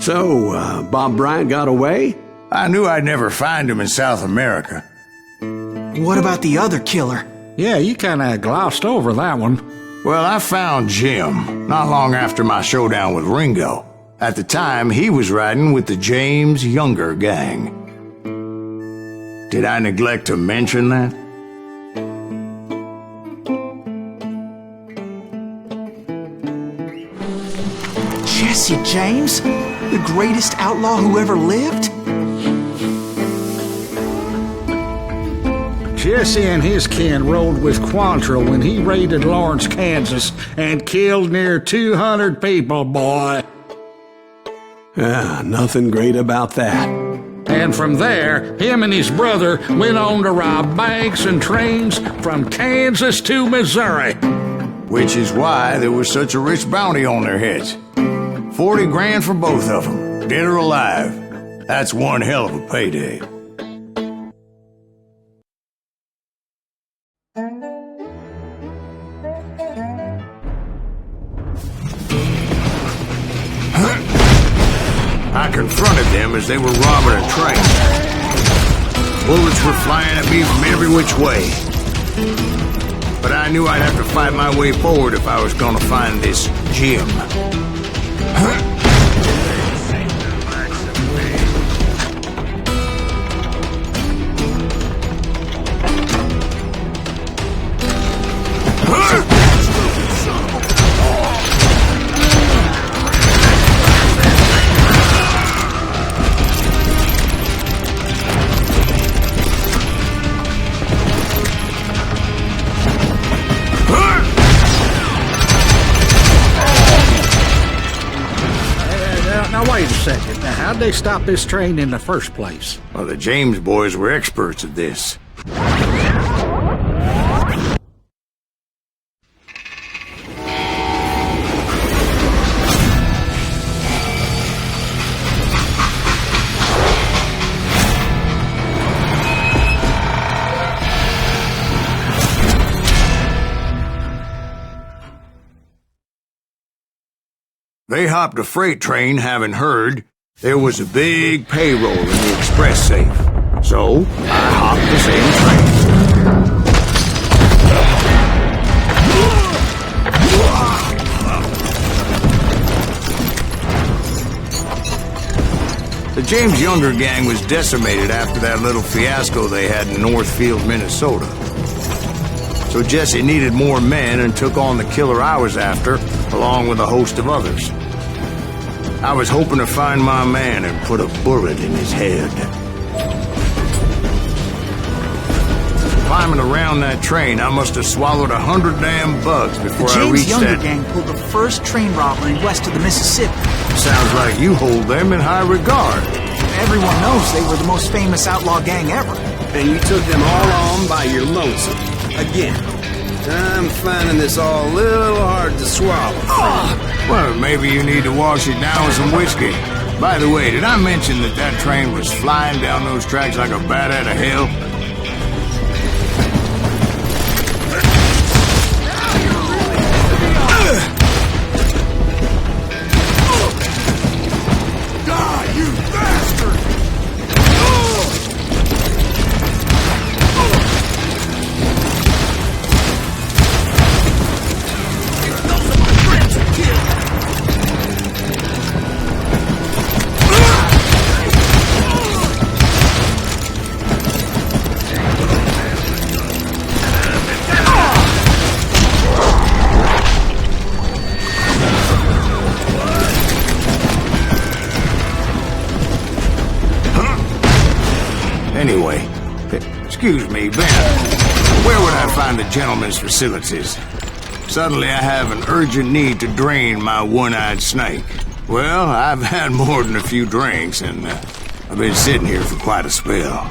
So, Bob Bryant got away? I knew I'd never find him in South America. What about the other killer? Yeah, you kinda glossed over that one. Well, I found Jim not long after my showdown with Ringo. At the time, he was riding with the James Younger gang. Did I neglect to mention that? Jesse James? The greatest outlaw who ever lived? Jesse and his kin rode with Quantrill when he raided Lawrence, Kansas, and killed near 200 people, boy. Nothing great about that. And from there, him and his brother went on to rob banks and trains from Kansas to Missouri. Which is why there was such a rich bounty on their heads. 40 grand for both of them, dead or alive. That's one hell of a payday. I confronted them as they were robbing a train. Bullets were flying at me from every which way. But I knew I'd have to fight my way forward if I was going to find this Jim. Wait a second. Now, how'd they stop this train in the first place? Well, the James boys were experts at this. They hopped a freight train, having heard there was a big payroll in the express safe. So, I hopped the same train. The James Younger gang was decimated after that little fiasco they had in Northfield, Minnesota. So Jesse needed more men and took on the killer I was after, along with a host of others. I was hoping to find my man and put a bullet in his head. Climbing around that train, I must have swallowed 100 damn bugs before I reached that... The James Younger gang pulled the first train robbery west of the Mississippi. Sounds like you hold them in high regard. Everyone knows they were the most famous outlaw gang ever. And you took them all on by your lonesome. Again. I'm finding this all a little hard to swallow. Well, maybe you need to wash it down with some whiskey. By the way, did I mention that that train was flying down those tracks like a bat out of hell? Die, you bastard! Anyway, excuse me, Ben, where would I find the gentleman's facilities? Suddenly I have an urgent need to drain my one-eyed snake. Well, I've had more than a few drinks, and I've been sitting here for quite a spell.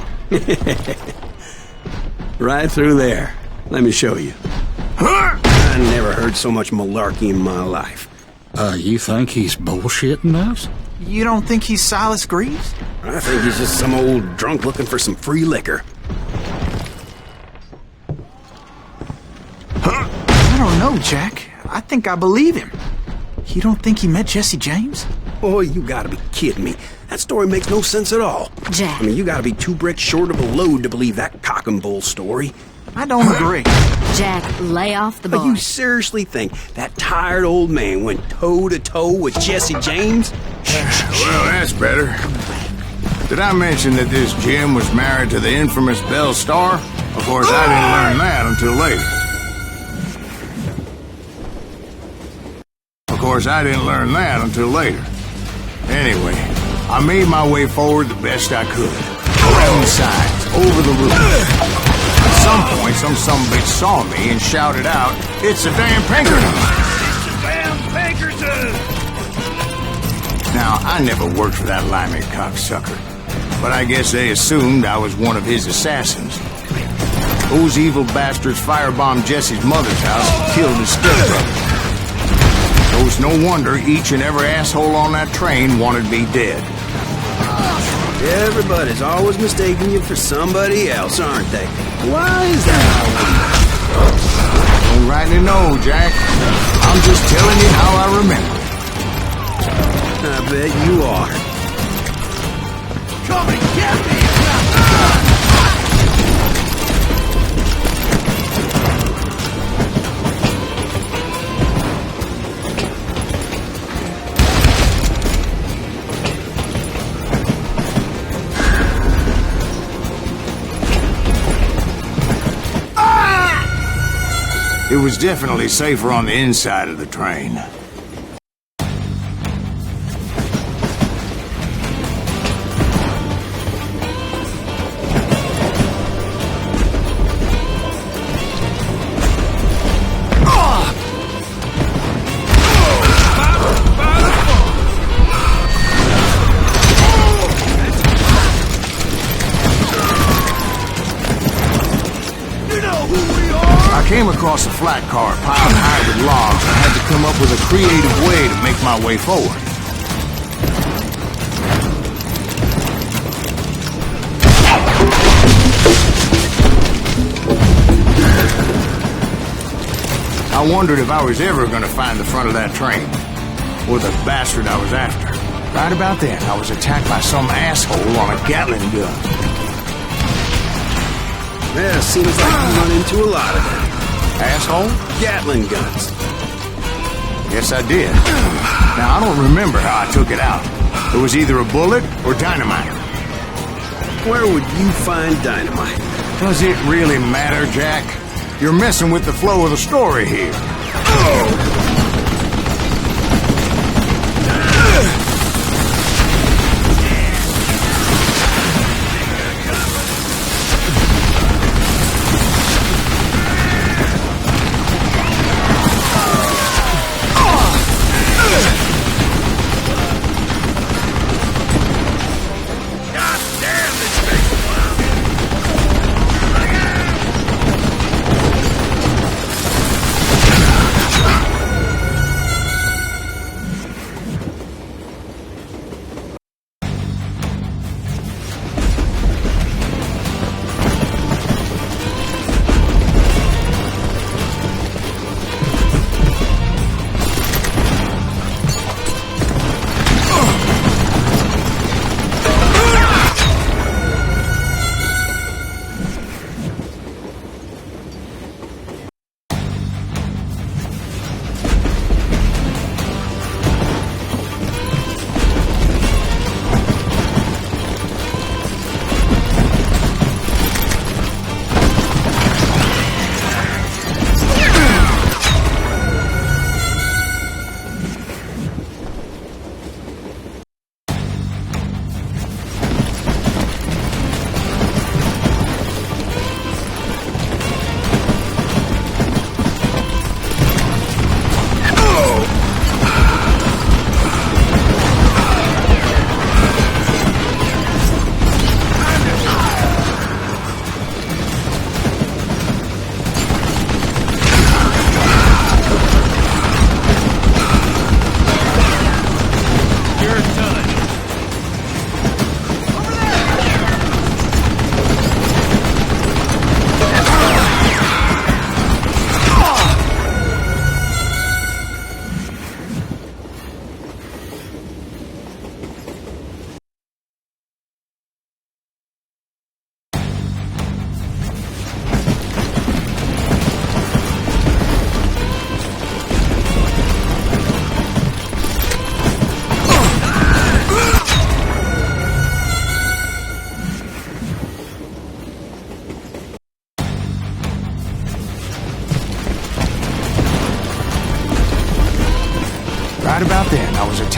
Right through there. Let me show you. I never heard so much malarkey in my life. You think he's bullshitting us? You don't think he's Silas Greaves? I think he's just some old drunk looking for some free liquor. I don't know, Jack. I think I believe him. You don't think he met Jesse James? Oh, you gotta be kidding me. That story makes no sense at all. Jack. I mean, you gotta be 2 bricks short of a load to believe that cock and bull story. I don't agree. Jack, lay off the boy. But you seriously think that tired old man went toe-to-toe with Jesse James? Well, that's better. Did I mention that this Jim was married to the infamous Belle Starr? Of course, I didn't learn that until later. Anyway, I made my way forward the best I could. Around the sides, over the roof. At some point, some sumbitch saw me and shouted out, "It's a damn Pinkerton!" It's a damn Pinkerton! Now, I never worked for that limey cocksucker, but I guess they assumed I was one of his assassins. Those evil bastards firebombed Jesse's mother's house and killed his stepbrother. So it's no wonder each and every asshole on that train wanted me dead. Everybody's always mistaking you for somebody else, aren't they? Why is that? Don't rightly know, Jack. I'm just telling you how I remember. I bet you are. Come and get me! It was definitely safer on the inside of the train. I came across a flat car piled high with logs and had to come up with a creative way to make my way forward. I wondered if I was ever going to find the front of that train, or the bastard I was after. Right about then, I was attacked by some asshole on a Gatling gun. Yeah, seems like you run into a lot of them. Asshole? Gatling guns. Yes, I did. Now, I don't remember how I took it out. It was either a bullet or dynamite. Where would you find dynamite? Does it really matter, Jack? You're messing with the flow of the story here.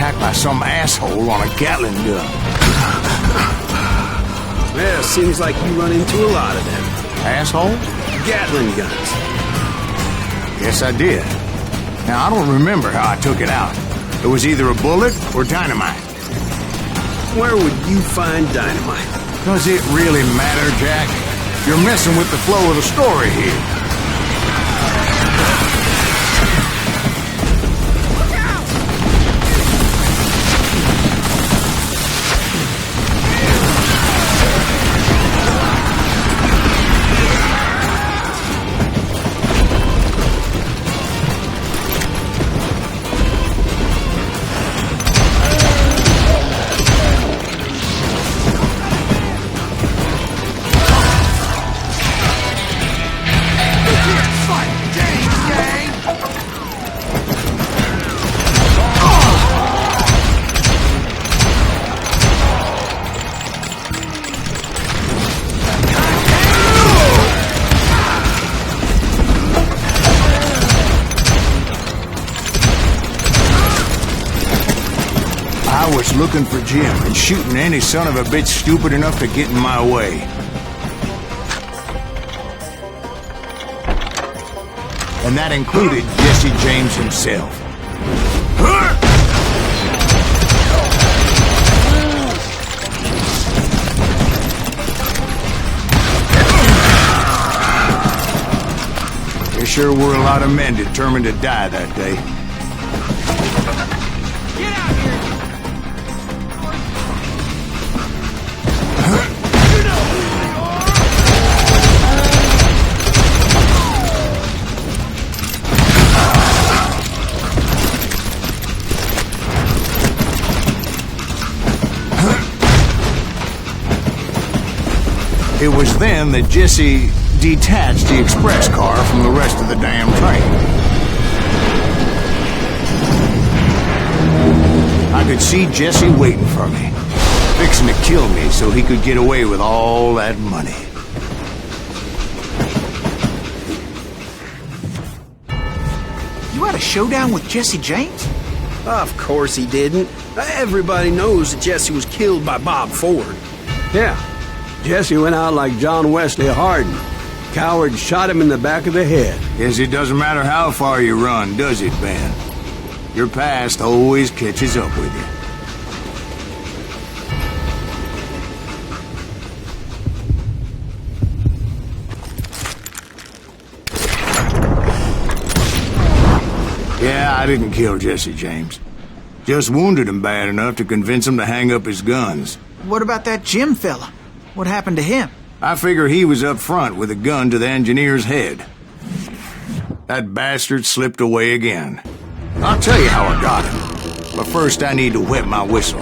attacked by some asshole on a Gatling gun. Well, seems like you run into a lot of them. Asshole? Gatling guns. Yes, I did. Now, I don't remember how I took it out. It was either a bullet or dynamite. Where would you find dynamite? Does it really matter, Jack? You're messing with the flow of the story here. I was looking for Jim and shooting any son of a bitch stupid enough to get in my way. And that included Jesse James himself. There sure were a lot of men determined to die that day. It was then that Jesse detached the express car from the rest of the damn train. I could see Jesse waiting for me, fixing to kill me so he could get away with all that money. You had a showdown with Jesse James? Of course he didn't. Everybody knows that Jesse was killed by Bob Ford. Yeah. Jesse went out like John Wesley Hardin. Coward shot him in the back of the head. Guess it doesn't matter how far you run, does it, Ben? Your past always catches up with you. Yeah, I didn't kill Jesse James. Just wounded him bad enough to convince him to hang up his guns. What about that Jim fella? What happened to him? I figure he was up front with a gun to the engineer's head. That bastard slipped away again. I'll tell you how I got him. But first I need to wet my whistle.